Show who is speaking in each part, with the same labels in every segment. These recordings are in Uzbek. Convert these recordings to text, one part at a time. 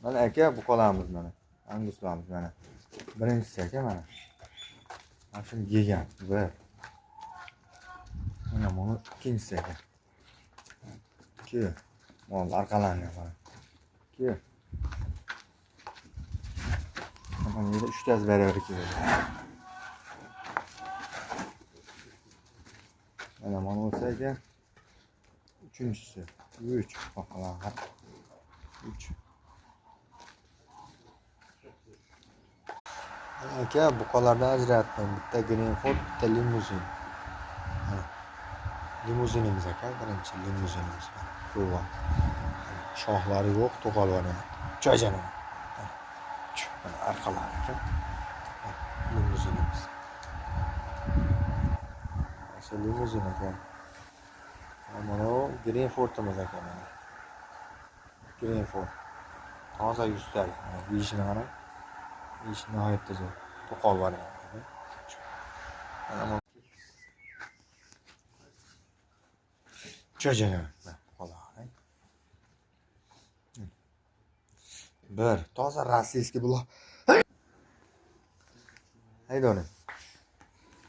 Speaker 1: Mana aka buqalarimiz mana. Anguslarimiz mana. Birinchisi aka mana. Mana shuni yegan. Bir. Mana buni ikkinchisi aka. 2. Mana orqalarini mana. 2. Mana yerda 3 taz baravar keladi. Mana mana olsa aka. Uchinchisi. 3. Bakalım. 3. Aka buqalardan ajratdim. Bitta Greenford, bitta limuzin. Limuzinimiz aka, birinchi limuzinimiz. Ko'va. Shoxlari yo'q, to'qolvani. Jo'jani. Mana orqalari aka. Limuzinimiz. Shu limuzin aka. Mana o Greenfordimiz aka mana. Greenford. Toza yuztalik. Yeyishini qarang. Yeyish nihoyatda zo'r. To'qol bor ekan. Mana Jo'jani. Qo'llar. Bir toza rossiyskiy bular. Haydoni.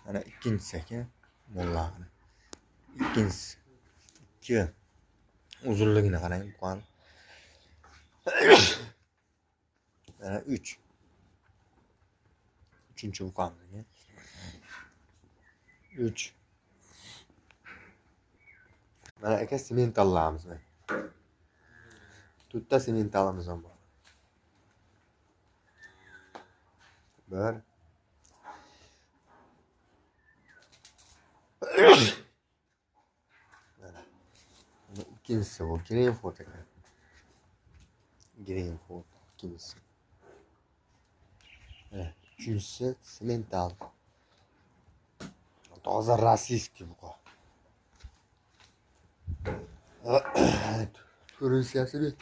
Speaker 1: Mana ikkinchisi aka. Mollani. İkincisi. 2. Uzunligini qarang, buqan. Mana 3. Üçüncü buqamiz. 3. Mana aka sementallarimiz. To'rtta sementalimiz ham bor. 1. Mana. İkincisi bu. Greenford aka. Greenford ikincisi. Evet. Üçüncüsü semental. Toza rossiyskiy buqa. Ko'rinishyapti.